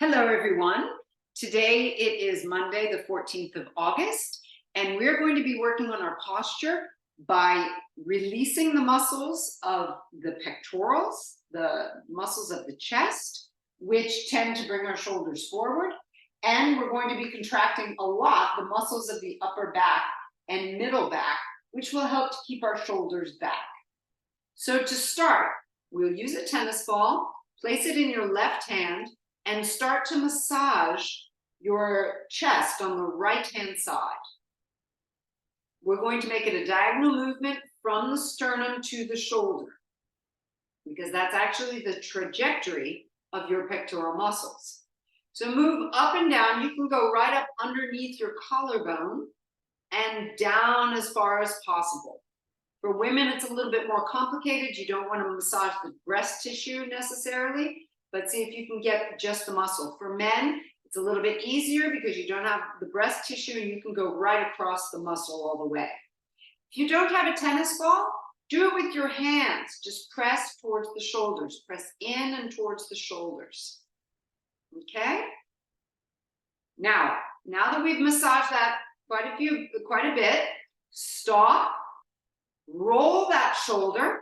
Hello, everyone. Today it is Monday, the 14th of August, and we're going to be working on our posture by releasing the muscles of the pectorals, the muscles of the chest, which tend to bring our shoulders forward. And we're going to be contracting a lot the muscles of the upper back and middle back, which will help to keep our shoulders back. So to start, we'll use a tennis ball, place it in your left hand, and start to massage your chest on the right-hand side. We're going to make it a diagonal movement from the sternum to the shoulder, because that's actually the trajectory of your pectoral muscles. So move up and down. You can go right up underneath your collarbone and down as far as possible. For women, it's a little bit more complicated. You don't want to massage the breast tissue necessarily, but see if you can get just the muscle. For men, it's a little bit easier because you don't have the breast tissue and you can go right across the muscle all the way. If you don't have a tennis ball, do it with your hands. Just press towards the shoulders. Press in and towards the shoulders. Okay? Now that we've massaged that quite a bit, stop, roll that shoulder,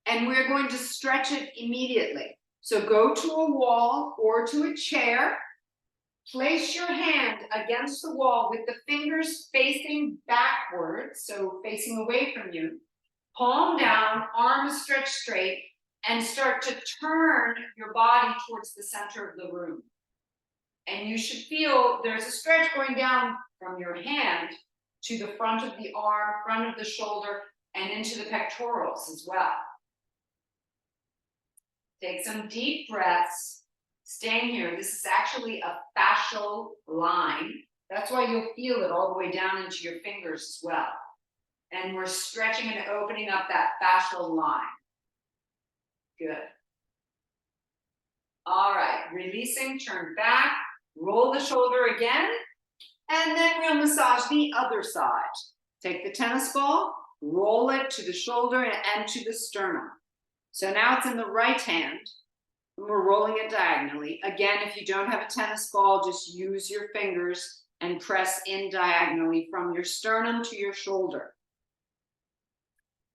and we're going to stretch it immediately. So go to a wall or to a chair, place your hand against the wall with the fingers facing backwards, so facing away from you, palm down, arms stretched straight, and start to turn your body towards the center of the room. And you should feel there's a stretch going down from your hand to the front of the arm, front of the shoulder, and into the pectorals as well. Take some deep breaths, staying here. This is actually a fascial line. That's why you'll feel it all the way down into your fingers as well. And we're stretching and opening up that fascial line. Good. All right, releasing, turn back, roll the shoulder again, and then we'll massage the other side. Take the tennis ball, roll it to the shoulder and to the sternum. So now it's in the right hand, and we're rolling it diagonally. Again, if you don't have a tennis ball, just use your fingers and press in diagonally from your sternum to your shoulder.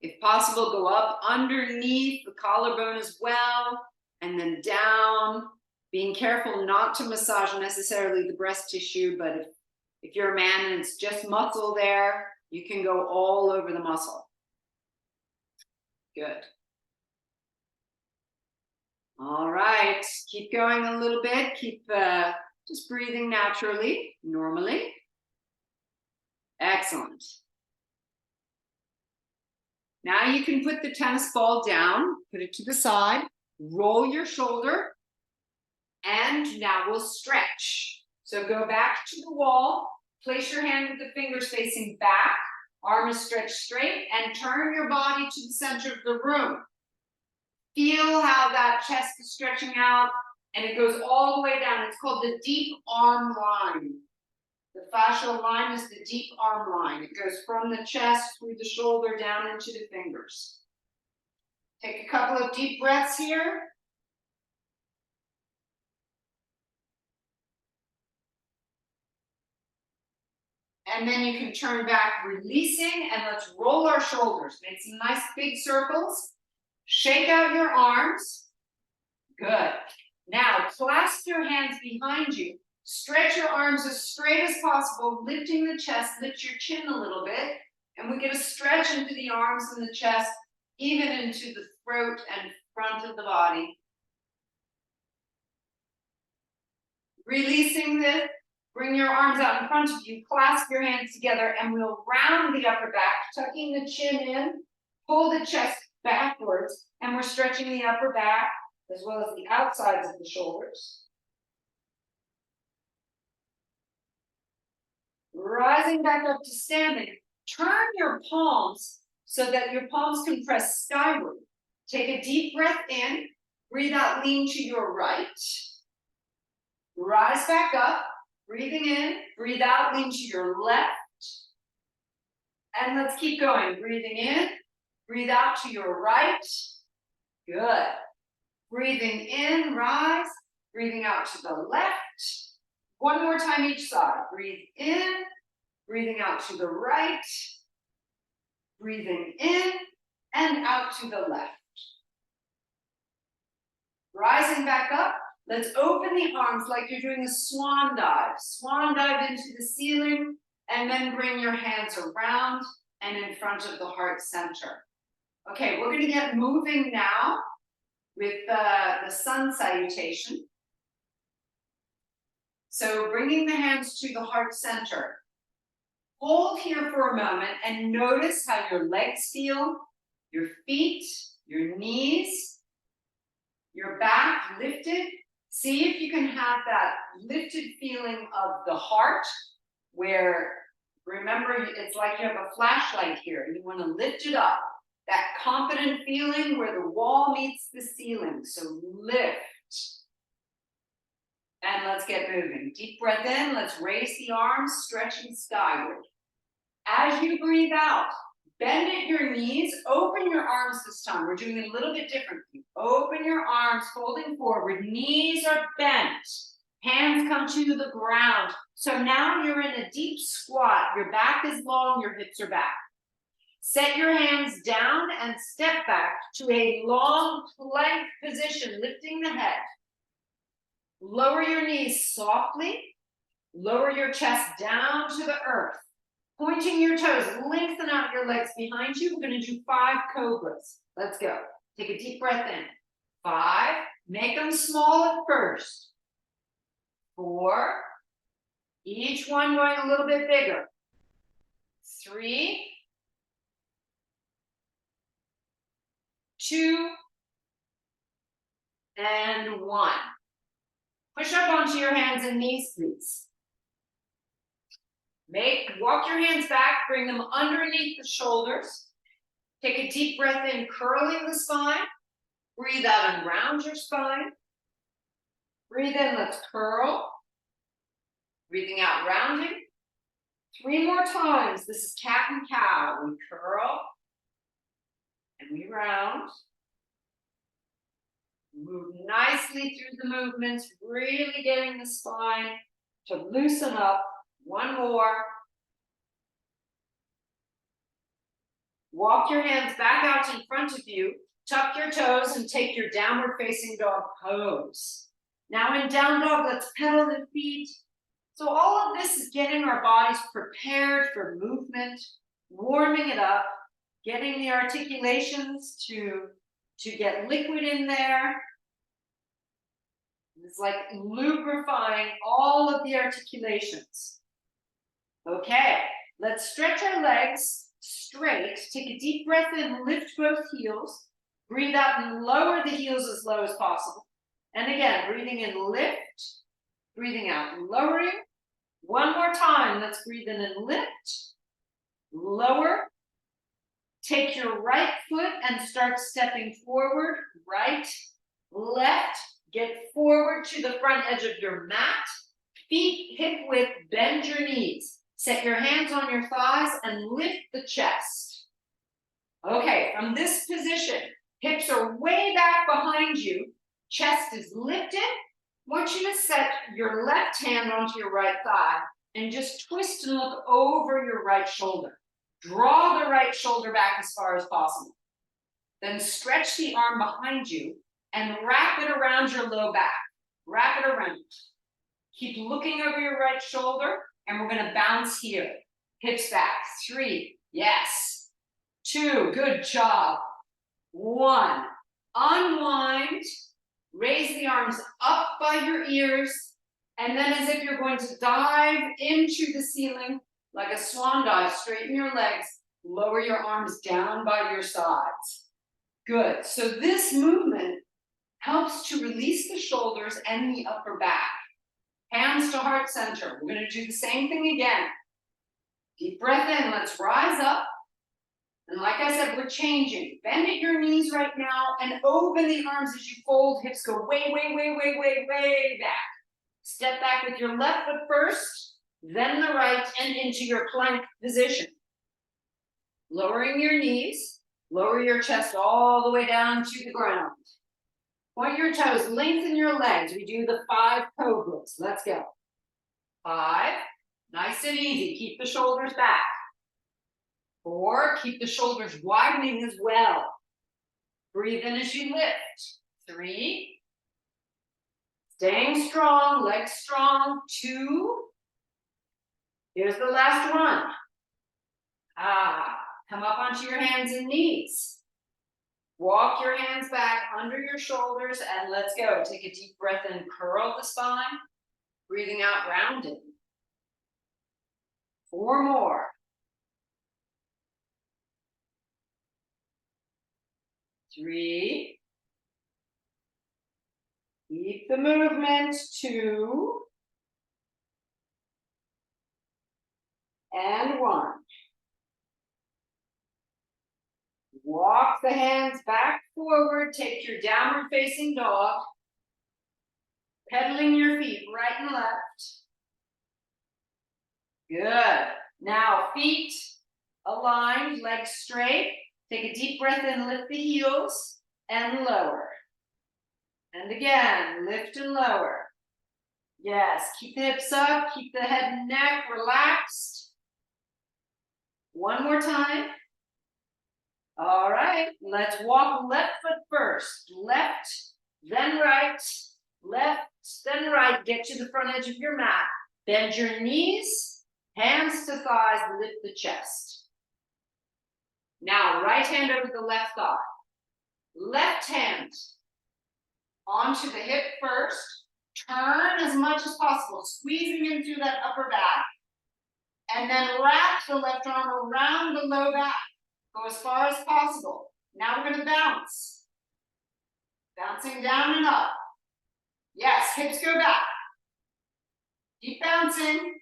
If possible, go up underneath the collarbone as well, and then down, being careful not to massage necessarily the breast tissue, but if you're a man and it's just muscle there, you can go all over the muscle. Good. All right, keep going a little bit. Keep just breathing naturally, normally. Excellent. Now you can put the tennis ball down, put it to the side, roll your shoulder, and now we'll stretch. So go back to the wall, place your hand with the fingers facing back, arms stretched straight, and turn your body to the center of the room. Feel how that chest is stretching out, and it goes all the way down. It's called the deep arm line. The fascial line is the deep arm line. It goes from the chest through the shoulder down into the fingers. Take a couple of deep breaths here. And then you can turn back, releasing, and let's roll our shoulders. Make some nice big circles. Shake out your arms. Good. Now, clasp your hands behind you. Stretch your arms as straight as possible, lifting the chest, lift your chin a little bit, and we get a stretch into the arms and the chest, even into the throat and front of the body. Releasing this, bring your arms out in front of you, clasp your hands together, and we'll round the upper back, tucking the chin in, pull the chest backwards, and we're stretching the upper back as well as the outsides of the shoulders. Rising back up to standing. Turn your palms so that your palms can press skyward. Take a deep breath in, breathe out, lean to your right. Rise back up, breathing in, breathe out, lean to your left. And let's keep going. Breathing in, breathe out to your right. Good. Breathing in, rise, Breathing out to the left. One more time each side. Breathe in, breathing out to the right. Breathing in and out to the left. Rising back up, let's open the arms like you're doing a swan dive. Swan dive into the ceiling, and then bring your hands around and in front of the heart center. Okay, we're gonna get moving now with the sun salutation. So bringing the hands to the heart center. Hold here for a moment and notice how your legs feel, your feet, your knees, your back lifted. See if you can have that lifted feeling of the heart where, remember, it's like you have a flashlight here. You want to lift it up. That confident feeling where the wall meets the ceiling. So lift. And let's get moving. Deep breath in. Let's raise the arms, stretching skyward. As you breathe out, bend at your knees. Open your arms this time. We're doing it a little bit differently. Open your arms, folding forward. Knees are bent. Hands come to the ground. So now you're in a deep squat. Your back is long, your hips are back. Set your hands down and step back to a long plank position, lifting the head. Lower your knees softly. Lower your chest down to the earth. Pointing your toes, lengthen out your legs behind you. We're going to do 5 cobras. Let's go. Take a deep breath in. 5. Make them small at first. 4. Each one going a little bit bigger. 3. 2. And 1. Push up onto your hands and knees, please. Walk your hands back, bring them underneath the shoulders. Take a deep breath in, curling the spine. Breathe out and round your spine. Breathe in, let's curl. Breathing out, rounding. 3 more times. This is cat and cow. We curl and we round. Move nicely through the movements, really getting the spine to loosen up. 1 more. Walk your hands back out in front of you. Tuck your toes and take your downward facing dog pose. Now in down dog, let's pedal the feet. So all of this is getting our bodies prepared for movement, warming it up, getting the articulations to get liquid in there. It's like lubrifying all of the articulations. Okay, let's stretch our legs straight. Take a deep breath in, lift both heels. Breathe out and lower the heels as low as possible. And again, breathing in, lift. Breathing out, lowering. 1 more time, let's breathe in and lift. Lower. Take your right foot and start stepping forward. Right, left. Get forward to the front edge of your mat. Feet hip width, bend your knees. Set your hands on your thighs and lift the chest. Okay, from this position, hips are way back behind you. Chest is lifted. I want you to set your left hand onto your right thigh and just twist and look over your right shoulder. Draw the right shoulder back as far as possible. Then stretch the arm behind you and wrap it around your low back. Wrap it around. Keep looking over your right shoulder, and we're going to bounce here. Hips back. 3. Yes. 2. Good job. 1. Unwind. Raise the arms up by your ears, and then as if you're going to dive into the ceiling, like a swan dive, straighten your legs, lower your arms down by your sides. Good. So this movement helps to release the shoulders and the upper back. Hands to heart center. We're going to do the same thing again. Deep breath in. Let's rise up. And like I said, we're changing. Bend at your knees right now and open the arms as you fold. Hips go way, way, way, way, way, way back. Step back with your left foot first, then the right, and into your plank position. Lowering your knees. Lower your chest all the way down to the ground. Point your toes, lengthen your legs. We do the 5 cobras. Let's go. 5, nice and easy. Keep the shoulders back. 4, keep the shoulders widening as well. Breathe in as you lift. 3, staying strong, legs strong. 2, here's the last one. Come up onto your hands and knees. Walk your hands back under your shoulders and let's go. Take a deep breath in, curl the spine. Breathing out, rounded. 4 more. 3. Keep the movement. 2. And 1. Walk the hands back forward. Take your downward facing dog. Pedaling your feet right and left. Good. Now feet aligned, legs straight. Take a deep breath in, lift the heels and lower. And again, lift and lower. Yes, keep the hips up, keep the head and neck relaxed. One more time. All right, let's walk left foot first. Left, then right, left, then right. Get to the front edge of your mat. Bend your knees, hands to thighs, lift the chest. Now, right hand over the left thigh. Left hand onto the hip first. Turn as much as possible, squeezing in through that upper back. And then wrap the left arm around the low back. Go as far as possible. Now we're going to bounce. Bouncing down and up. Yes, hips go back. Keep bouncing.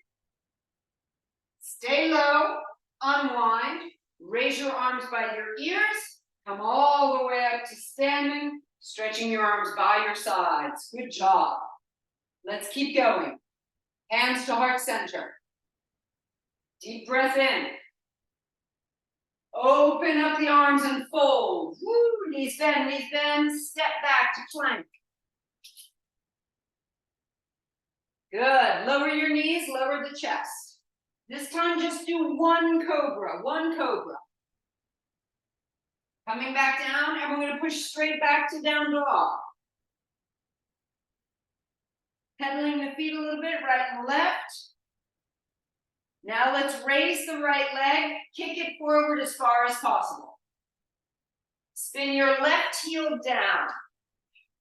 Stay low. Unwind. Raise your arms by your ears. Come all the way up to standing. Stretching your arms by your sides. Good job. Let's keep going. Hands to heart center. Deep breath in. Open up the arms and fold. Woo, knees bend, step back to plank. Good, lower your knees, lower the chest. This time just do 1 cobra, 1 cobra. Coming back down, and we're gonna push straight back to down dog. Pedaling the feet a little bit, right and left. Now let's raise the right leg, kick it forward as far as possible. Spin your left heel down.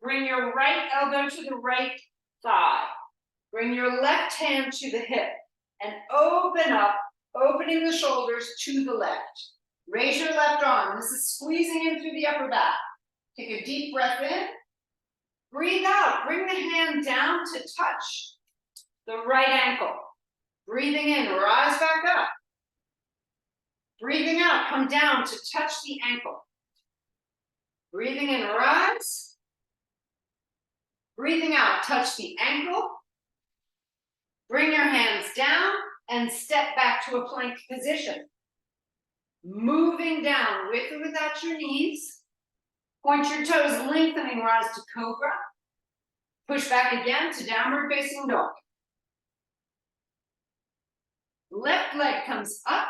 Bring your right elbow to the right thigh. Bring your left hand to the hip and open up, opening the shoulders to the left. Raise your left arm. This is squeezing in through the upper back. Take a deep breath in. Breathe out. Bring the hand down to touch the right ankle. Breathing in, rise back up. Breathing out, come down to touch the ankle. Breathing in, rise. Breathing out, touch the ankle. Bring your hands down and step back to a plank position. Moving down with or without your knees. Point your toes, lengthening, rise to cobra. Push back again to downward facing dog. Left leg comes up,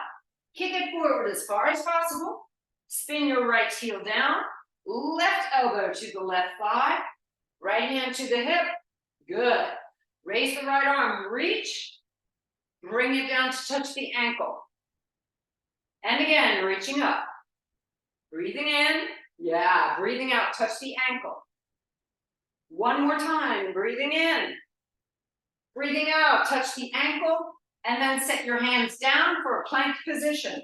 kick it forward as far as possible. Spin your right heel down, left elbow to the left thigh, right hand to the hip. Good. Raise the right arm, reach, bring it down to touch the ankle. And again, reaching up. Breathing in, yeah, breathing out, touch the ankle. One more time, breathing in. Breathing out, touch the ankle. And then set your hands down for a plank position.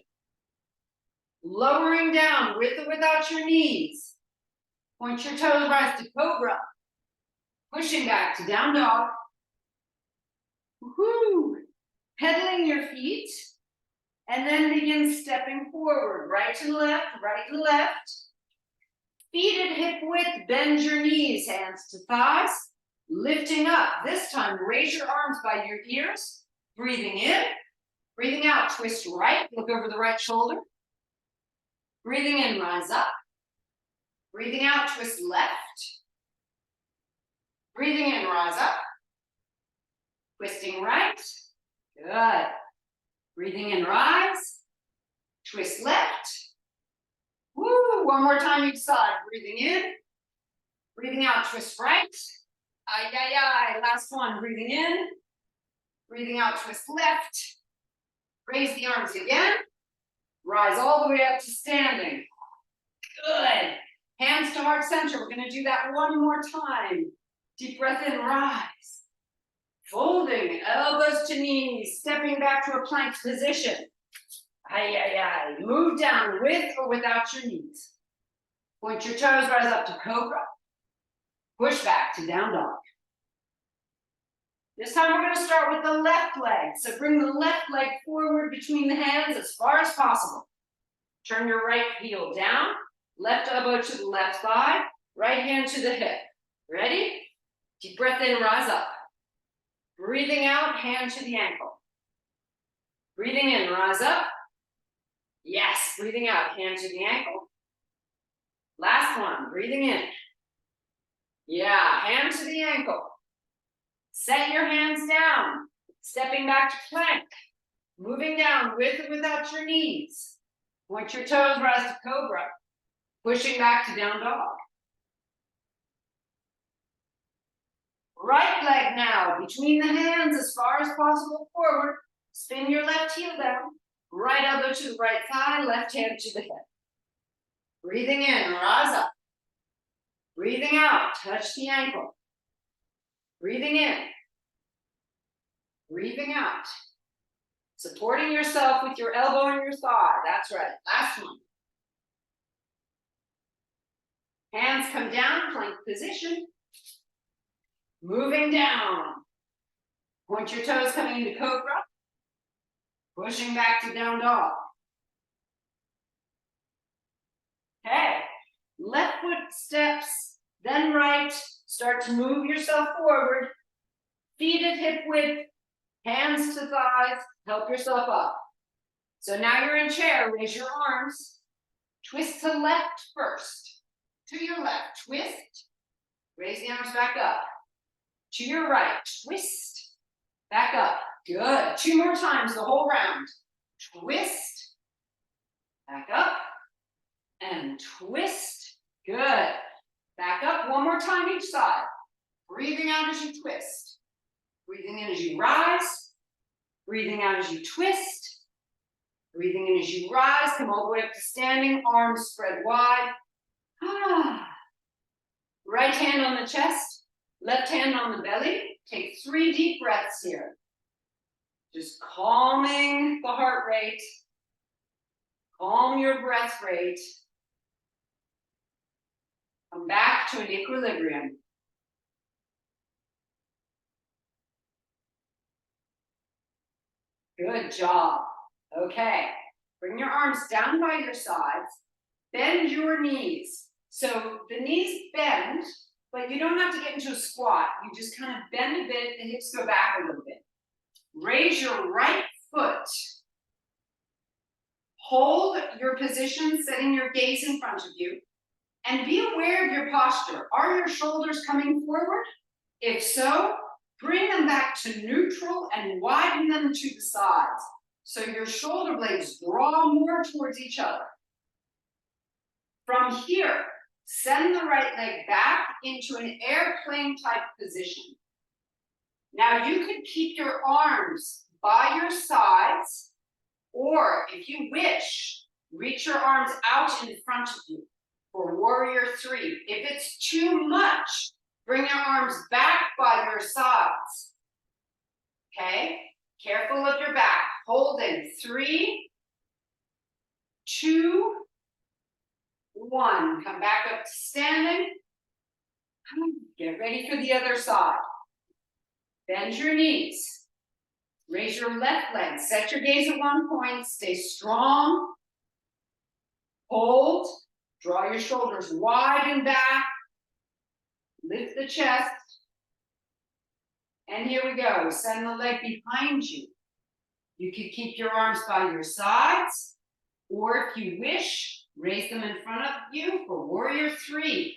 Lowering down with or without your knees. Point your toes, rise to cobra. Pushing back to down dog. Woohoo! Pedaling your feet. And then begin stepping forward. Right and left, right and left. Feet at hip width, bend your knees, hands to thighs. Lifting up. This time, raise your arms by your ears. Breathing in, breathing out, twist right, look over the right shoulder. Breathing in, rise up. Breathing out, twist left. Breathing in, rise up. Twisting right. Good. Breathing in, rise. Twist left. Woo, one more time each side. Breathing in. Breathing out, twist right. Ay, ay, ay. Last one, breathing in. Breathing out, twist left. Raise the arms again. Rise all the way up to standing. Good. Hands to heart center. We're going to do that one more time. Deep breath in, rise. Folding, elbows to knees, stepping back to a plank position. Ay, ay, ay. Move down with or without your knees. Point your toes, rise up to cobra. Push back to down dog. This time we're going to start with the left leg. So bring the left leg forward between the hands as far as possible. Turn your right heel down, left elbow to the left thigh, right hand to the hip. Ready? Deep breath in, rise up. Breathing out, hand to the ankle. Breathing in, rise up. Yes, breathing out, hand to the ankle. Last one, breathing in. Yeah, hand to the ankle. Set your hands down, stepping back to plank. Moving down with or without your knees. Point your toes, rise to cobra. Pushing back to down dog. Right leg now, between the hands as far as possible forward. Spin your left heel down. Right elbow to the right thigh, left hand to the hip. Breathing in, rise up. Breathing out, touch the ankle. Breathing in. Breathing out. Supporting yourself with your elbow and your thigh. That's right. Last one. Hands come down, plank position. Moving down. Point your toes coming into cobra. Pushing back to down dog. Okay. Left foot steps, then right. Start to move yourself forward. Feet at hip width. Hands to thighs. Help yourself up. So now you're in chair. Raise your arms. Twist to left first. To your left. Twist. Raise the arms back up. To your right. Twist. Back up. Good. 2 more times the whole round. Twist. Back up. And twist. Good. Back up. 1 more time each side. Breathing out as you twist. Breathing in as you rise. Breathing out as you twist. Breathing in as you rise. Come all the way up to standing. Arms spread wide. Right hand on the chest. Left hand on the belly. Take 3 deep breaths here. Just calming the heart rate. Calm your breath rate. Come back to an equilibrium. Good job. Okay. Bring your arms down by your sides. Bend your knees. So the knees bend, but you don't have to get into a squat. You just kind of bend a bit, the hips go back a little bit. Raise your right foot. Hold your position, setting your gaze in front of you. And be aware of your posture. Are your shoulders coming forward? If so, bring them back to neutral and widen them to the sides. So your shoulder blades draw more towards each other. From here, send the right leg back into an airplane type position. Now you could keep your arms by your sides, or if you wish, reach your arms out in front of you for warrior 3. If it's too much, bring your arms back by your sides. Okay? Careful of your back. Holding 3, 2, 1. Come back up to standing. Get ready for the other side. Bend your knees. Raise your left leg. Set your gaze at one point. Stay strong. Hold. Draw your shoulders wide and back. Lift the chest. And here we go. Send the leg behind you. You can keep your arms by your sides, or if you wish, raise them in front of you for warrior 3.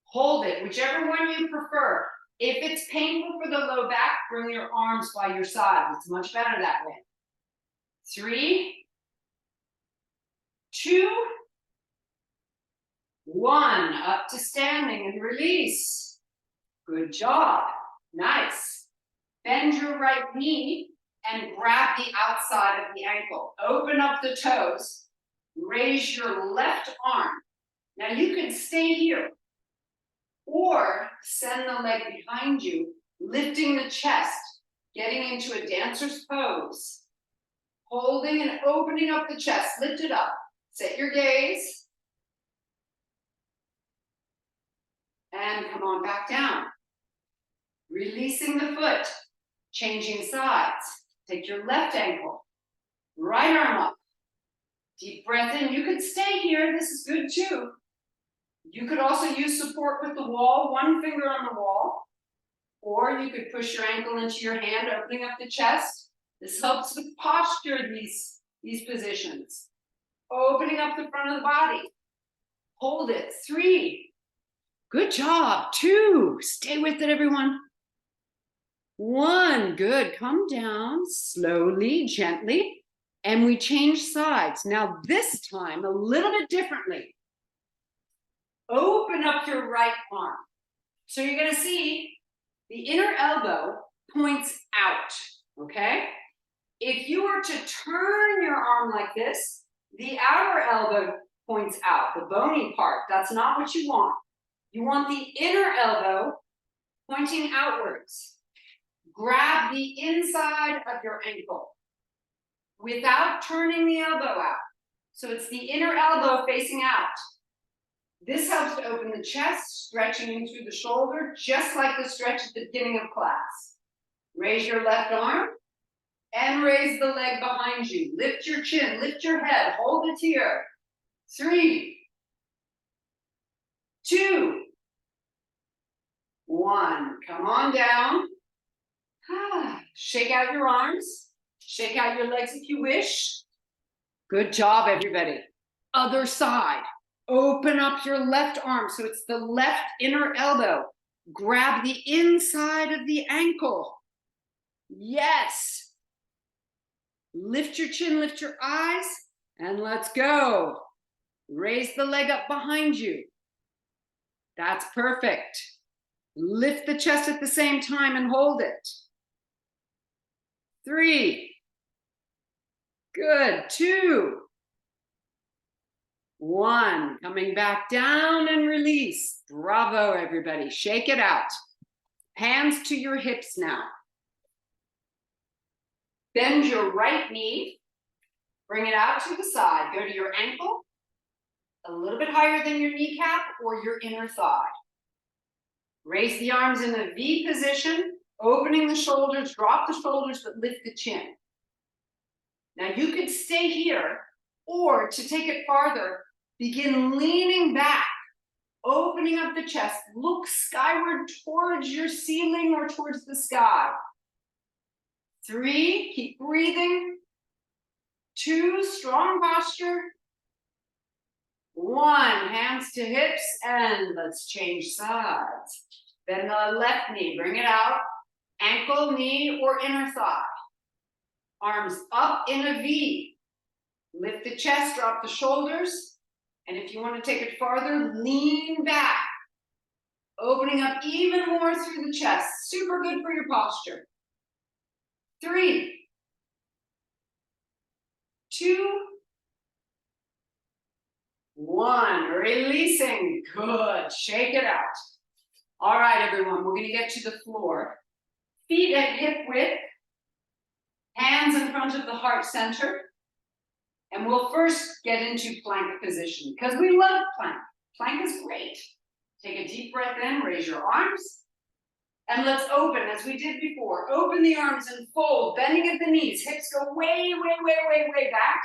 Hold it, whichever one you prefer. If it's painful for the low back, bring your arms by your side. It's much better that way. 3, 2, 1. Up to standing and release. Good job. Nice. Bend your right knee and grab the outside of the ankle. Open up the toes. Raise your left arm. Now you can stay here or send the leg behind you, lifting the chest, getting into a dancer's pose. Holding and opening up the chest. Lift it up. Set your gaze. And come on back down. Releasing the foot. Changing sides. Take your left ankle. Right arm up. Deep breath in. You could stay here. This is good too. You could also use support with the wall. One finger on the wall. Or you could push your ankle into your hand, opening up the chest. This helps with posture, these positions. Opening up the front of the body. Hold it. 3. Good job. 2. Stay with it, everyone. 1. Good. Come down slowly, gently. And we change sides. Now this time, a little bit differently. Open up your right arm. So you're going to see the inner elbow points out, okay? If you were to turn your arm like this, the outer elbow points out, the bony part. That's not what you want. You want the inner elbow pointing outwards. Grab the inside of your ankle without turning the elbow out. So it's the inner elbow facing out. This helps to open the chest, stretching in through the shoulder, just like the stretch at the beginning of class. Raise your left arm and raise the leg behind you. Lift your chin, lift your head, hold it here. 3, 2, 1. Come on down. Shake out your arms. Shake out your legs if you wish. Good job, everybody. Other side. Open up your left arm. So it's the left inner elbow. Grab the inside of the ankle. Yes. Lift your chin, lift your eyes, and let's go. Raise the leg up behind you. That's perfect. Lift the chest at the same time and hold it. 3. Good. 2. 1. Coming back down and release. Bravo, everybody. Shake it out. Hands to your hips now. Bend your right knee. Bring it out to the side. Go to your ankle. A little bit higher than your kneecap or your inner thigh. Raise the arms in a V position. Opening the shoulders. Drop the shoulders, but lift the chin. Now you could stay here, or to take it farther, begin leaning back, opening up the chest. Look skyward towards your ceiling or towards the sky. 3, keep breathing. 2, strong posture. 1, hands to hips, and let's change sides. Bend the left knee, bring it out. Ankle, knee, or inner thigh. Arms up in a V. Lift the chest, drop the shoulders. And if you want to take it farther, lean back. Opening up even more through the chest. Super good for your posture. 3, 2, 1. Releasing. Good. Shake it out. All right, everyone. We're going to get to the floor. Feet at hip width. Hands in front of the heart center. And we'll first get into plank position because we love plank. Plank is great. Take a deep breath in, raise your arms. And let's open as we did before. Open the arms and fold, bending at the knees. Hips go way, way, way, way, way back.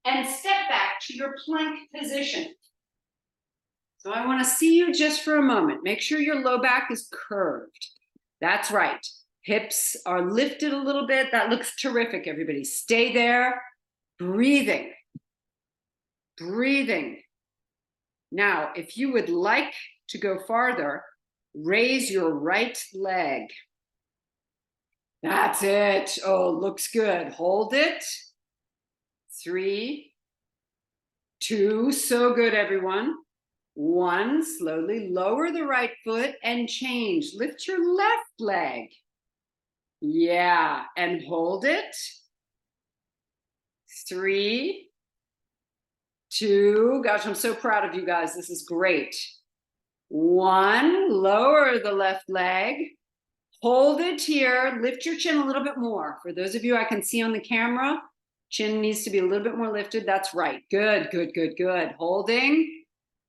And step back to your plank position. So I want to see you just for a moment. Make sure your low back is curved. That's right. Hips are lifted a little bit. That looks terrific, everybody. Stay there. Breathing. Breathing. Now, if you would like to go farther, Raise your right leg. That's it. Oh, looks good. Hold it. 3, 2, so good, everyone. 1, slowly lower the right foot and change. Lift your left leg. Yeah, and hold it. 3, 2, gosh, I'm so proud of you guys. This is great. 1, lower the left leg. Hold it here. Lift your chin a little bit more. For those of you I can see on the camera, chin needs to be a little bit more lifted. That's right. Good, good, good, good. Holding,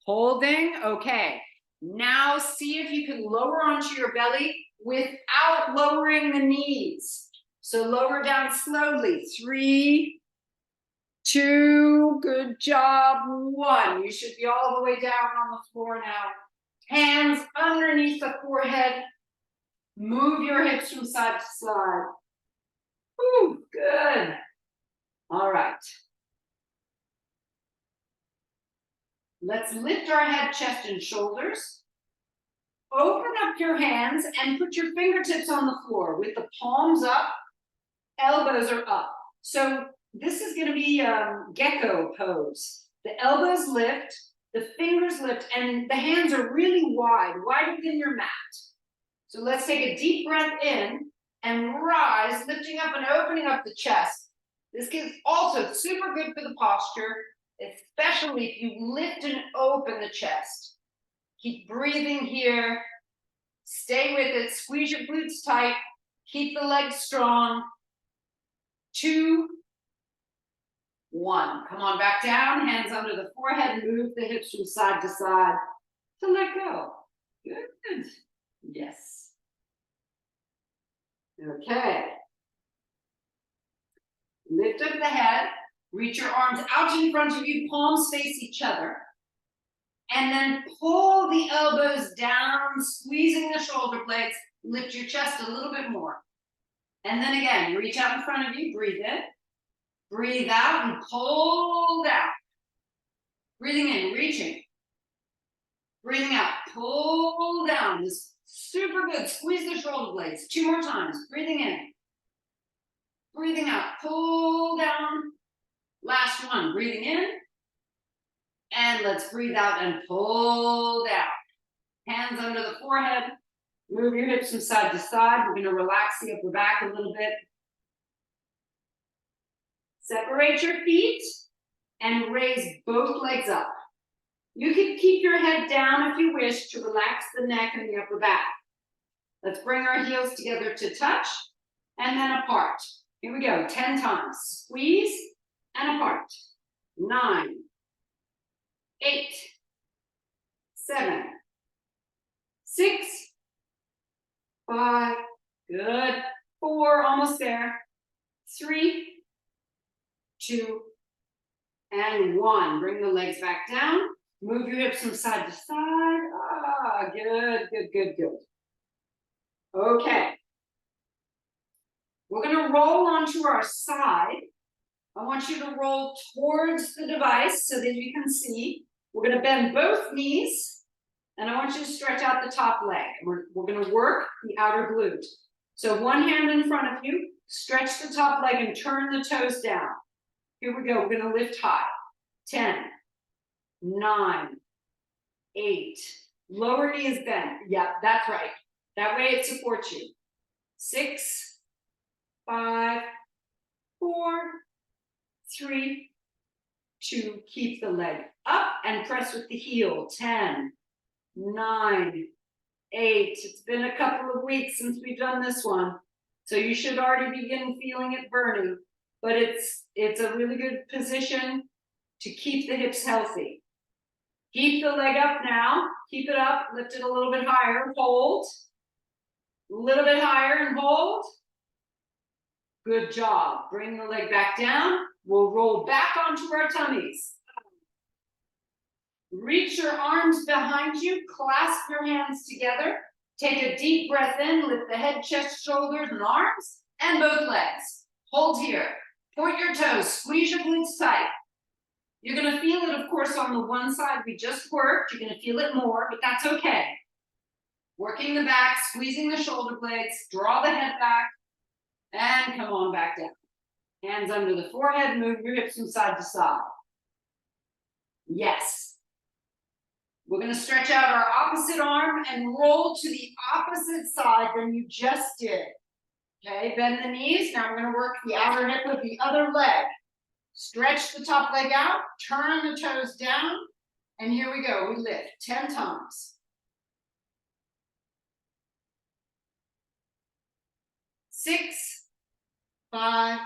holding. Okay. Now see if you can lower onto your belly without lowering the knees. So lower down slowly. 3, 2, good job. 1. You should be all the way down on the floor now. Hands underneath the forehead. Move your hips from side to side. Ooh, good. All right. Let's lift our head, chest, and shoulders. Open up your hands and put your fingertips on the floor with the palms up, elbows are up. So this is going to be gecko pose. The elbows lift, the fingers lift, and the hands are really wide, wider than your mat. So let's take a deep breath in and rise, lifting up and opening up the chest. This is also super good for the posture, especially if you lift and open the chest. Keep breathing here. Stay with it. Squeeze your glutes tight. Keep the legs strong. 2, 1. Come on back down. Hands under the forehead. Move the hips from side to side to let go. Good. Yes. Okay. Lift up the head. Reach your arms out in front of you. Palms face each other. And then pull the elbows down, squeezing the shoulder blades. Lift your chest a little bit more. And then again, reach out in front of you. Breathe in. Breathe out and pull down. Breathing in, reaching. Breathing out, pull down. This is super good. Squeeze the shoulder blades. 2 more times. Breathing in. Breathing out, pull down. Last one. Breathing in. And let's breathe out and pull down. Hands under the forehead. Move your hips from side to side. We're going to relax the upper back a little bit. Separate your feet and raise both legs up. You can keep your head down if you wish to relax the neck and the upper back. Let's bring our heels together to touch and then apart. Here we go, 10 times. Squeeze and apart. 9, 8, 7, 6, 5, good. 4, almost there. 3, 2, and 1. Bring the legs back down. Move your hips from side to side. Ah, good, good, good, good. Okay. We're going to roll onto our side. I want you to roll towards the device so that you can see. We're going to bend both knees, and I want you to stretch out the top leg. We're going to work the outer glute. So one hand in front of you, stretch the top leg and turn the toes down. Here we go. We're going to lift high. 10, 9, 8. Lower knee is bent. Yeah, that's right. That way it supports you. 6, 5, 4, 3, 2. Keep the leg up and press with the heel. 10, 9, 8. It's been a couple of weeks since we've done this one, so you should already begin feeling it burning. But it's a really good position to keep the hips healthy. Keep the leg up now. Keep it up. Lift it a little bit higher. Hold. A little bit higher and hold. Good job. Bring the leg back down. We'll roll back onto our tummies. Reach your arms behind you. Clasp your hands together. Take a deep breath in. Lift the head, chest, shoulders, and arms, and both legs. Hold here. Point your toes. Squeeze your glutes tight. You're going to feel it, of course, on the one side we just worked. You're going to feel it more, but that's okay. Working the back, squeezing the shoulder blades, draw the head back, and come on back down. Hands under the forehead, move your hips from side to side. Yes. We're going to stretch out our opposite arm and roll to the opposite side than you just did. Okay, bend the knees. Now we're going to work the outer hip of the other leg. Stretch the top leg out, turn the toes down, and here we go. We lift 10 times. 6, 5,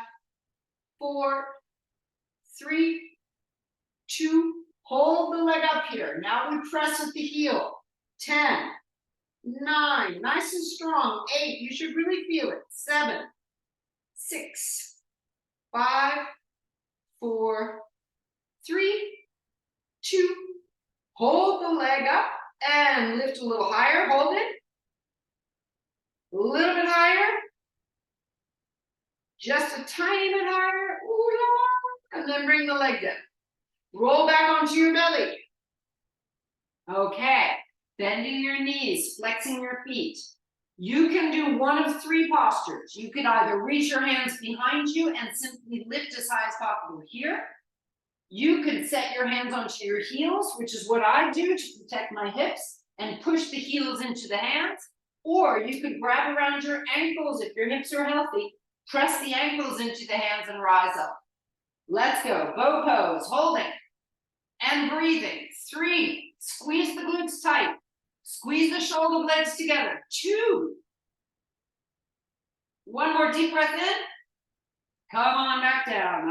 4, 3, 2, hold the leg up here. Now we press with the heel. 10, 9, nice and strong. 8, you should really feel it. 7, 6, 5, 4, 3, 2, hold the leg up and lift a little higher. Hold it. A little bit higher. Just a tiny bit higher. And then bring the leg down. Roll back onto your belly. Okay. Bending your knees, flexing your feet. You can do one of 3 postures. You could either reach your hands behind you and simply lift as high as possible here. You could set your hands onto your heels, which is what I do to protect my hips, and push the heels into the hands. Or you could grab around your ankles if your hips are healthy, press the ankles into the hands and rise up. Let's go. Bow pose, holding and breathing. 3, squeeze the glutes tight. Squeeze the shoulder blades together. 2. One more deep breath in. Come on back down.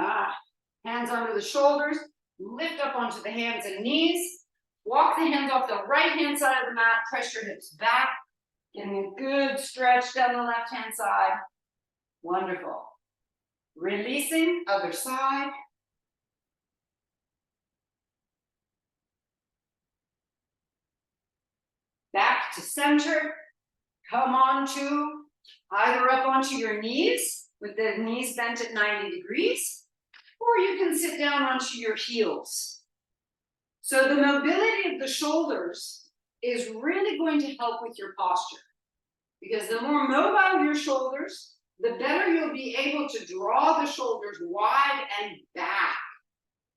Hands under the shoulders. Lift up onto the hands and knees. Walk the hands off the right-hand side of the mat. Press your hips back. Getting a good stretch down the left-hand side. Wonderful. Releasing, other side. Back to center. Come on to either up onto your knees with the knees bent at 90 degrees, or you can sit down onto your heels. So the mobility of the shoulders is really going to help with your posture, because the more mobile your shoulders, the better you'll be able to draw the shoulders wide and back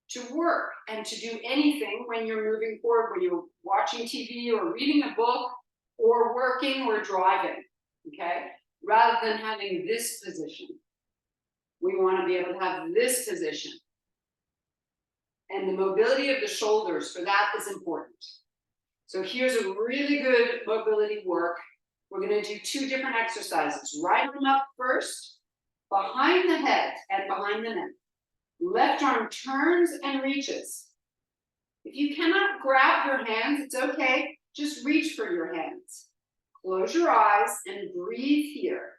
to work and to do anything when you're moving forward, when you're watching TV or reading a book or working or driving, okay? Rather than having this position. We want to be able to have this position. And the mobility of the shoulders for that is important. So here's a really good mobility work. We're going to do 2 different exercises. Right arm up first, behind the head and behind the neck. Left arm turns and reaches. If you cannot grab your hands, it's okay. Just reach for your hands. Close your eyes and breathe here.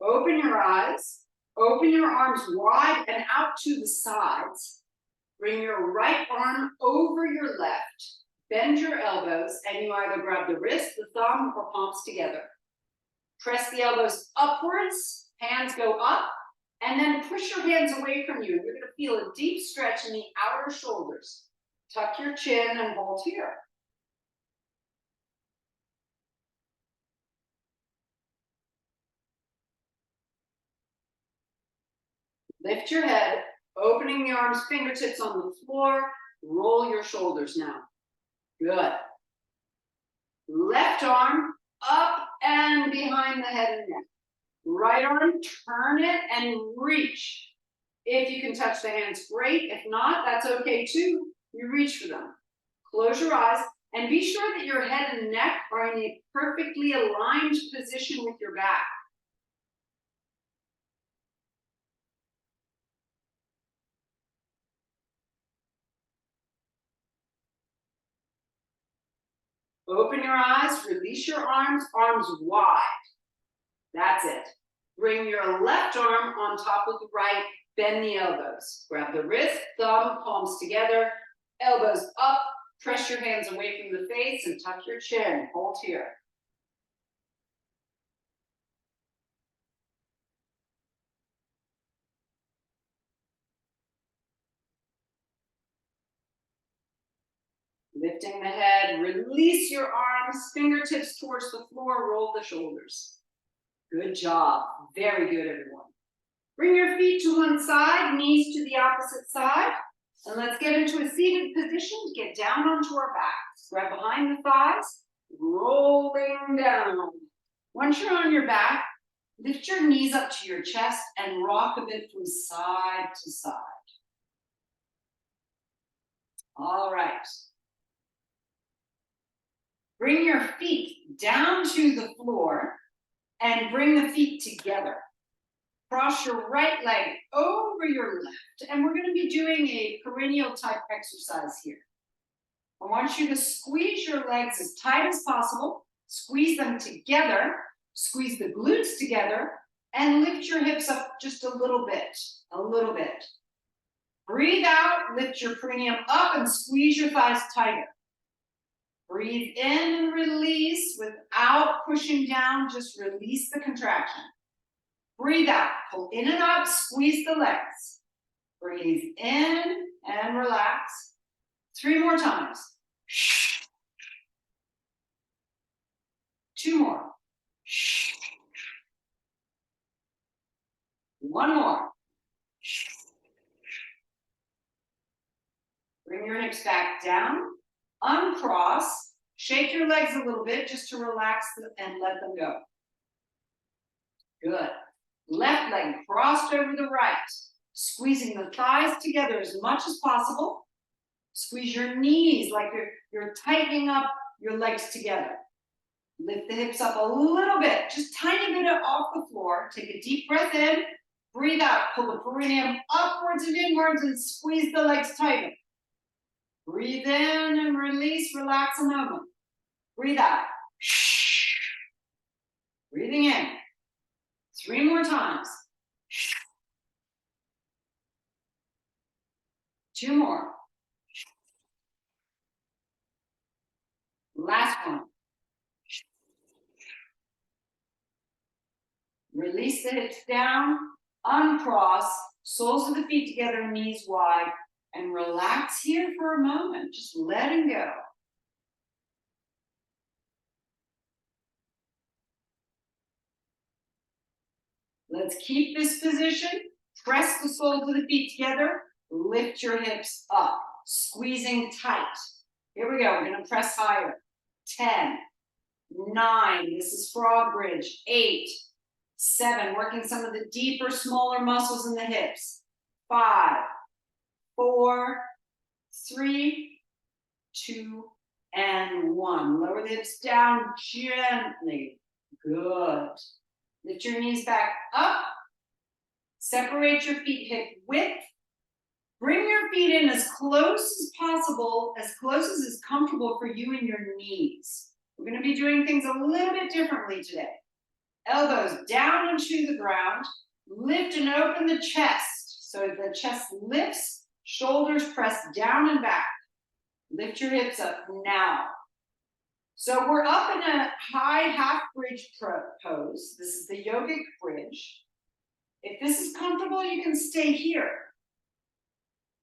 Open your eyes. Open your arms wide and out to the sides. Bring your right arm over your left. Bend your elbows, and you either grab the wrist, the thumb, or palms together. Press the elbows upwards, hands go up, and then push your hands away from you. You're going to feel a deep stretch in the outer shoulders. Tuck your chin and hold here. Lift your head, opening the arms, fingertips on the floor. Roll your shoulders now. Good. Left arm up and behind the head and neck. Right arm, turn it and reach. If you can touch the hands, great. If not, that's okay too. You reach for them. Close your eyes and be sure that your head and neck are in a perfectly aligned position with your back. Open your eyes, release your arms wide. That's it. Bring your left arm on top of the right, bend the elbows. Grab the wrist, thumb, palms together, elbows up, press your hands away from the face and tuck your chin. Hold here. Lifting the head, release your arms, fingertips towards the floor, roll the shoulders. Good job. Very good, everyone. Bring your feet to one side, knees to the opposite side. And let's get into a seated position. Get down onto our backs. Grab behind the thighs, rolling down. Once you're on your back, lift your knees up to your chest and rock a bit from side to side. All right. Bring your feet down to the floor and bring the feet together. Cross your right leg over your left, and we're going to be doing a perineal type exercise here. I want you to squeeze your legs as tight as possible, squeeze them together, squeeze the glutes together, and lift your hips up just a little bit, a little bit. Breathe out, lift your perineum up and squeeze your thighs tighter. Breathe in and release without pushing down, just release the contraction. Breathe out, pull in and up, squeeze the legs. Breathe in and relax. 3 more times. 2 more. 1 more. Bring your hips back down, uncross, shake your legs a little bit just to relax and let them go. Good. Left leg crossed over the right, squeezing the thighs together as much as possible. Squeeze your knees like you're tightening up your legs together. Lift the hips up a little bit, just tiny bit off the floor. Take a deep breath in, breathe out, pull the perineum upwards and inwards and squeeze the legs tighter. Breathe in and release, relax a moment. Breathe out. Breathing in. 3 more times. 2 more. Last one. Release the hips down, uncross, soles of the feet together, knees wide, and relax here for a moment, just letting go. Let's keep this position. Press the soles of the feet together. Lift your hips up, squeezing tight. Here we go. We're going to press higher. 10, 9. This is frog bridge. 8, 7. Working some of the deeper, smaller muscles in the hips. 5, 4, 3, 2, and 1. Lower the hips down gently. Good. Lift your knees back up. Separate your feet hip width. Bring your feet in as close as possible, as close as is comfortable for you and your knees. We're going to be doing things a little bit differently today. Elbows down into the ground. Lift and open the chest. So the chest lifts, shoulders press down and back. Lift your hips up now. So we're up in a high half bridge pose. This is the yogic bridge. If this is comfortable, you can stay here.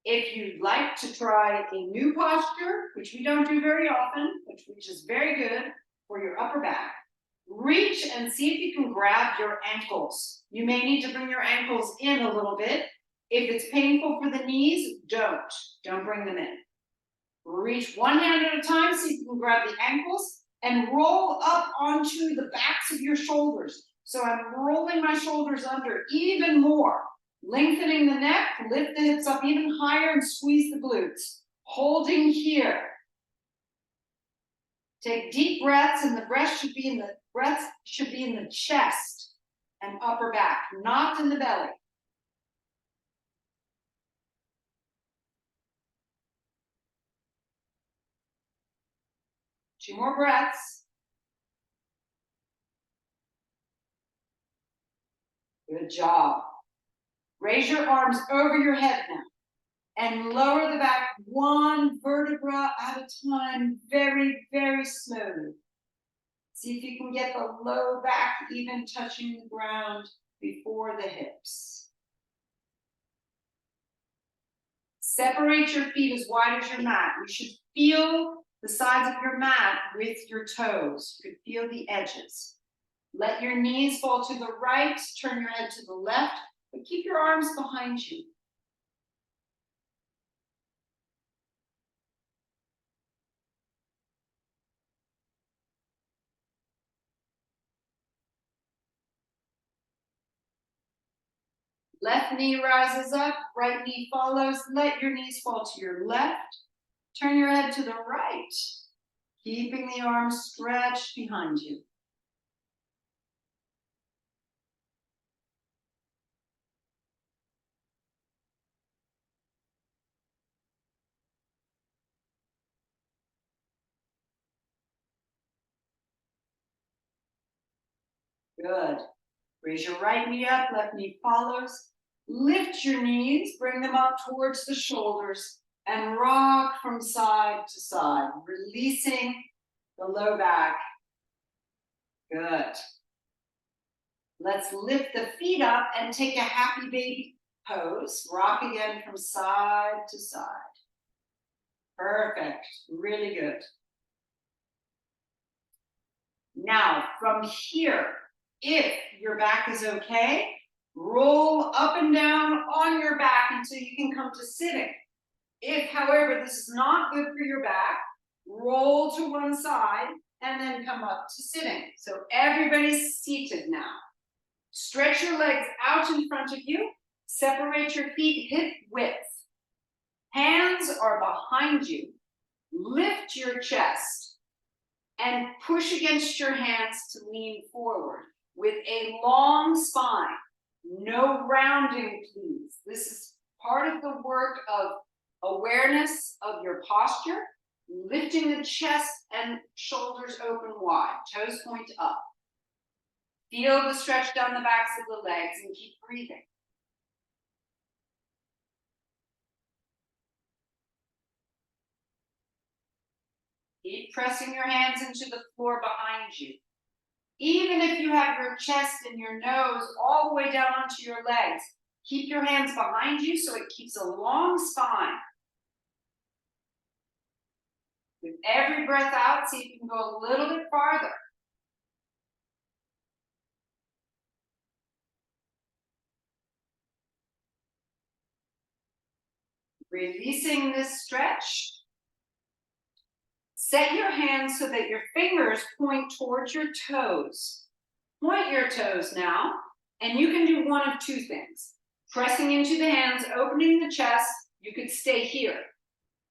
If you'd like to try a new posture, which we don't do very often, which is very good for your upper back, reach and see if you can grab your ankles. You may need to bring your ankles in a little bit. If it's painful for the knees, don't bring them in. Reach one hand at a time, see if you can grab the ankles and roll up onto the backs of your shoulders. So I'm rolling my shoulders under even more, lengthening the neck, lift the hips up even higher and squeeze the glutes. Holding here. Take deep breaths and the breath should be in the chest and upper back, not in the belly. Two more breaths. Good job. Raise your arms over your head now and lower the back one vertebra at a time, very, very smooth. See if you can get the low back even touching the ground before the hips. Separate your feet as wide as your mat. You should feel the sides of your mat with your toes. You could feel the edges. Let your knees fall to the right, turn your head to the left, but keep your arms behind you. Left knee rises up, right knee follows. Let your knees fall to your left. Turn your head to the right, keeping the arms stretched behind you. Good. Raise your right knee up, left knee follows. Lift your knees, bring them up towards the shoulders, and rock from side to side, releasing the low back. Good. Let's lift the feet up and take a happy baby pose. Rock again from side to side. Perfect. Really good. Now, from here, if your back is okay, roll up and down on your back until you can come to sitting. If, however, this is not good for your back, roll to one side and then come up to sitting. So everybody's seated now. Stretch your legs out in front of you. Separate your feet hip width. Hands are behind you. Lift your chest and push against your hands to lean forward with a long spine. No rounding, please. This is part of the work of awareness of your posture, lifting the chest and shoulders open wide, toes point up. Feel the stretch down the backs of the legs and keep breathing. Keep pressing your hands into the floor behind you. Even if you have your chest and your nose all the way down onto your legs, keep your hands behind you so it keeps a long spine. With every breath out, see if you can go a little bit farther. Releasing this stretch. Set your hands so that your fingers point towards your toes. Point your toes now, and you can do one of two things. Pressing into the hands, opening the chest, you could stay here.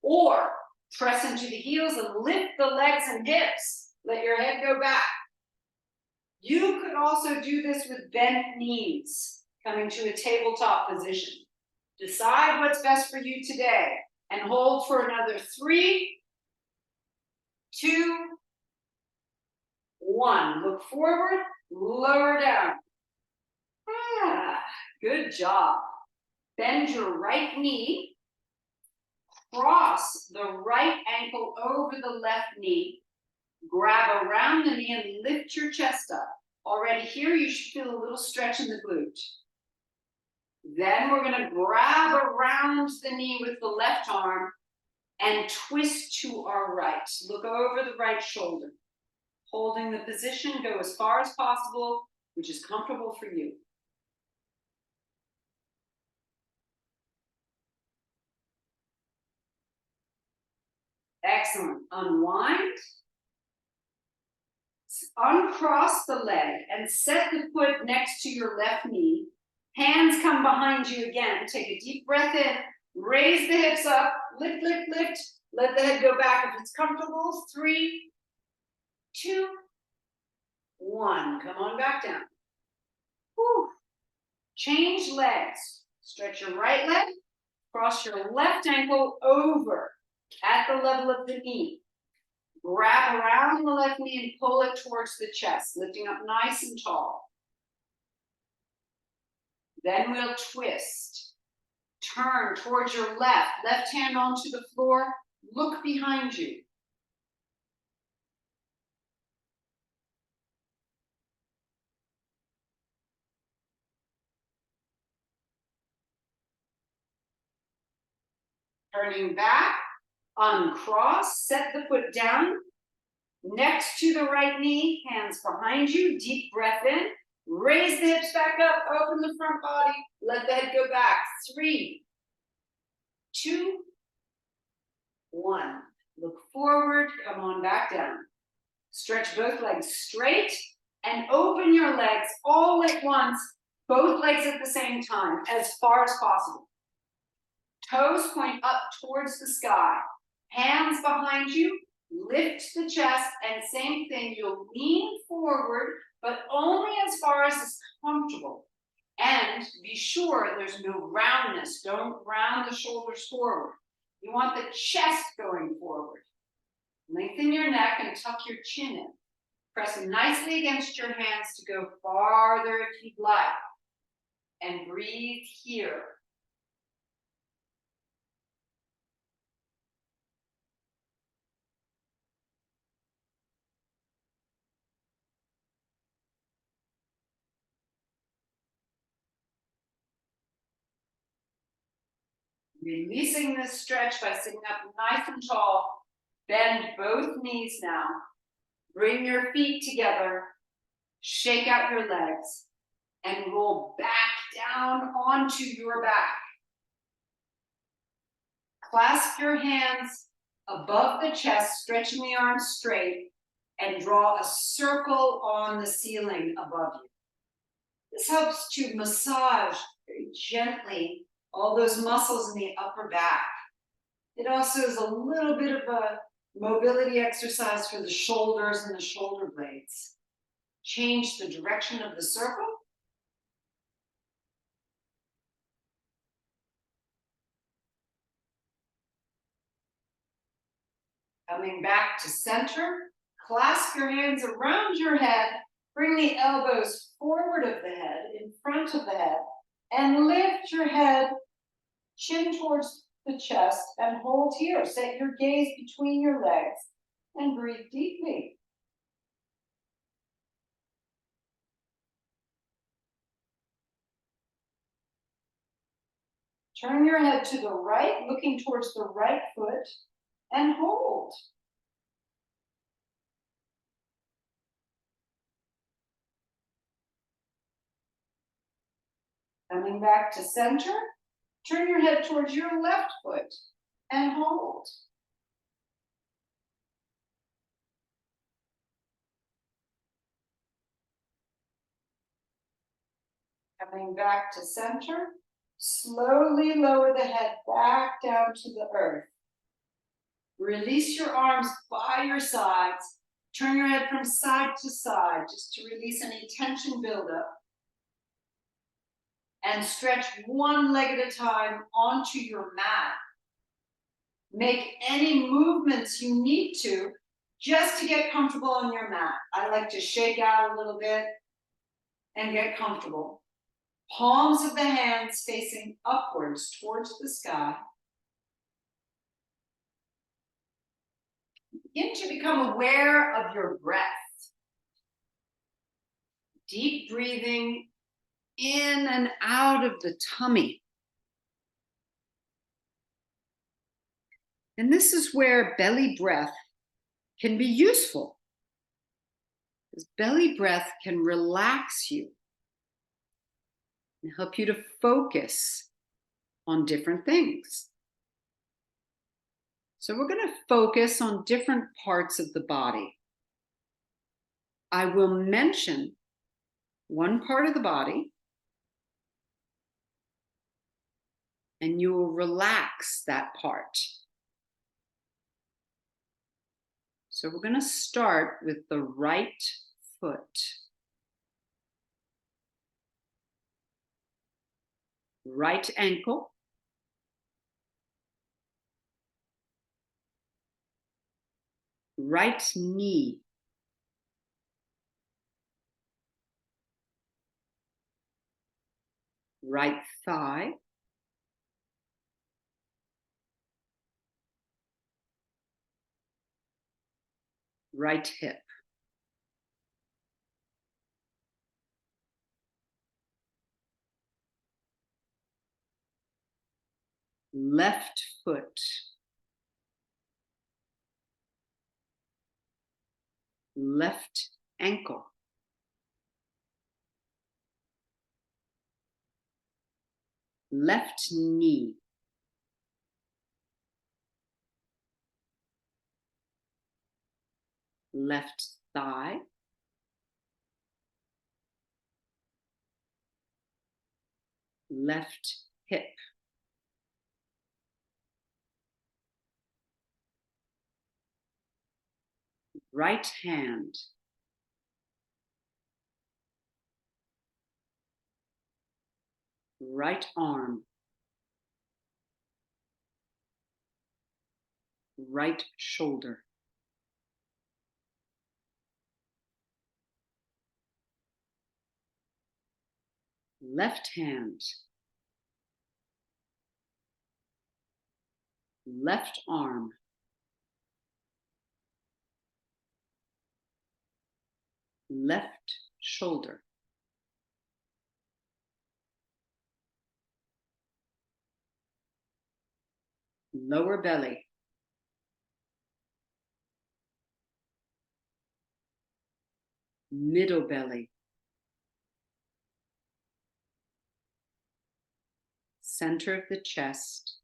Or press into the heels and lift the legs and hips. Let your head go back. You could also do this with bent knees, coming to a tabletop position. Decide what's best for you today and hold for another 3, 2, 1. Look forward, lower down. Good job. Bend your right knee. Cross the right ankle over the left knee. Grab around the knee and lift your chest up. Already here, you should feel a little stretch in the glute. Then we're going to grab around the knee with the left arm and twist to our right. Look over the right shoulder. Holding the position, go as far as possible, which is comfortable for you. Excellent. Unwind. Uncross the leg and set the foot next to your left knee. Hands come behind you again. Take a deep breath in. Raise the hips up. Lift, lift, lift. Let the head go back if it's comfortable. 3, 2, 1. Come on back down. Whew. Change legs. Stretch your right leg. Cross your left ankle over at the level of the knee. Grab around the left knee and pull it towards the chest, lifting up nice and tall. Then we'll twist. Turn towards your left hand onto the floor. Look behind you. Turning back, Uncross, set the foot down, next to the right knee, hands behind you, deep breath in, raise the hips back up, open the front body, let the head go back. 3, 2, 1. Look forward, come on back down. Stretch both legs straight and open your legs all at once, both legs at the same time, as far as possible. Toes point up towards the sky. Hands behind you, lift the chest, and same thing, you'll lean forward, but only as far as is comfortable. And be sure there's no roundness. Don't round the shoulders forward. You want the chest going forward. Lengthen your neck and tuck your chin in. Press nicely against your hands to go farther if you'd like. And breathe here. Releasing this stretch by sitting up nice and tall. Bend both knees now. Bring your feet together. Shake out your legs. And roll back down onto your back. Clasp your hands above the chest, stretching the arms straight, and draw a circle on the ceiling above you. This helps to massage very gently all those muscles in the upper back. It also is a little bit of a mobility exercise for the shoulders and the shoulder blades. Change the direction of the circle. Coming back to center, clasp your hands around your head, bring the elbows forward of the head, in front of the head, and lift your head, chin towards the chest, and hold here. Set your gaze between your legs and breathe deeply. Turn your head to the right, looking towards the right foot, and hold. Coming back to center, turn your head towards your left foot and hold. Coming back to center, slowly lower the head back down to the earth. Release your arms by your sides. Turn your head from side to side just to release any tension buildup. And stretch one leg at a time onto your mat. Make any movements you need to just to get comfortable on your mat. I like to shake out a little bit and get comfortable. Palms of the hands facing upwards towards the sky. Begin to become aware of your breath. Deep breathing in and out of the tummy. And this is where belly breath can be useful. Because belly breath can relax you and help you to focus on different things. So we're going to focus on different parts of the body. I will mention one part of the body, and you will relax that part. So we're going to start with the right foot. Right ankle. Right knee. Right thigh. Right hip. Left foot. left ankle, left knee, left thigh, left hip, right hand, right arm, right shoulder, left hand, left arm, left shoulder, lower belly, middle belly, center of the chest,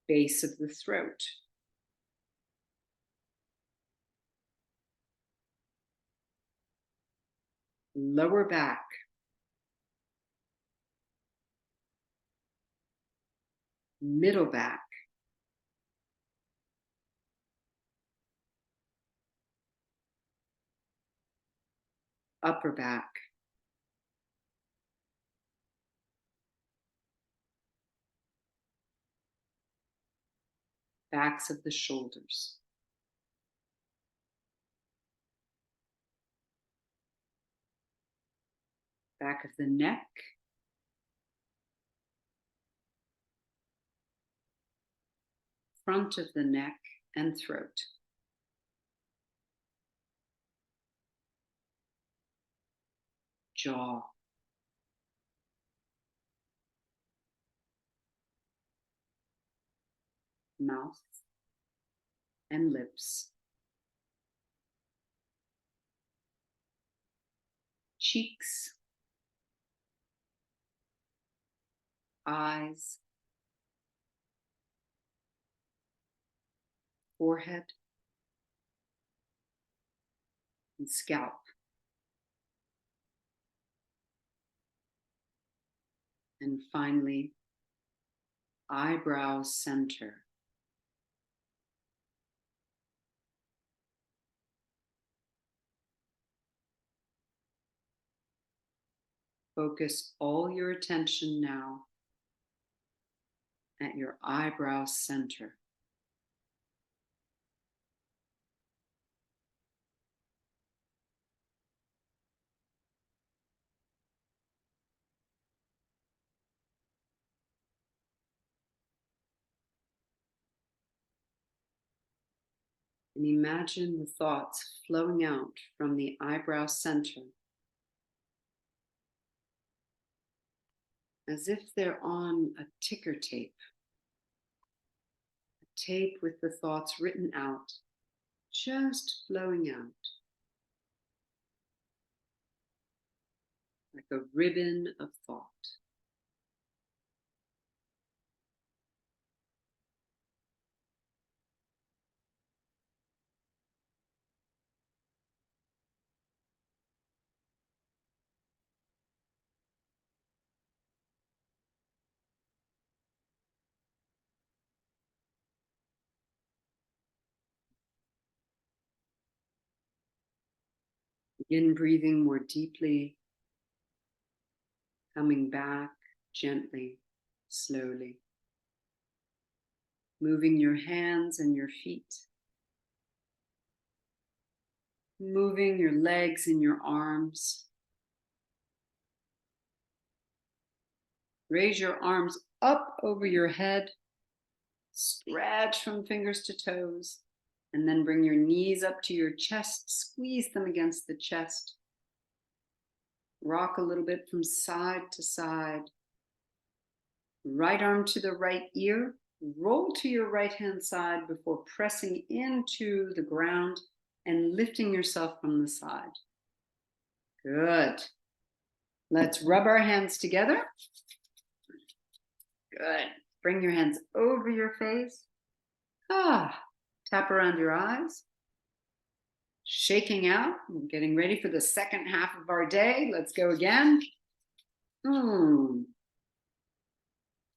base of the throat, lower back, middle back, upper back, backs of the shoulders, back of the neck, front of the neck and throat, jaw, mouth and lips, cheeks, eyes, forehead, and scalp. And finally, eyebrow center. Focus all your attention now at your eyebrow center. And imagine the thoughts flowing out from the eyebrow center as if they're on a ticker tape, a tape with the thoughts written out, just flowing out like a ribbon of thought. Begin breathing more deeply, coming back gently, slowly, moving your hands and your feet, moving your legs and your arms. Raise your arms up over your head, stretch from fingers to toes, and then bring your knees up to your chest, squeeze them against the chest. Rock a little bit from side to side. Right arm to the right ear, Roll to your right-hand side before pressing into the ground and lifting yourself from the side. Good. Let's rub our hands together. Good. Bring your hands over your face. Tap around your eyes. Shaking out. We're getting ready for the second half of our day. Let's go again.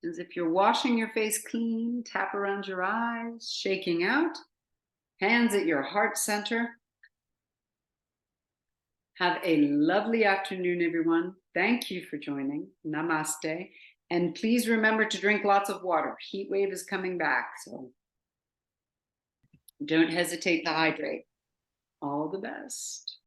As if you're washing your face clean, tap around your eyes, shaking out. Hands at your heart center. Have a lovely afternoon, everyone. Thank you for joining. Namaste. And please remember to drink lots of water. Heat wave is coming back, so don't hesitate to hydrate. All the best.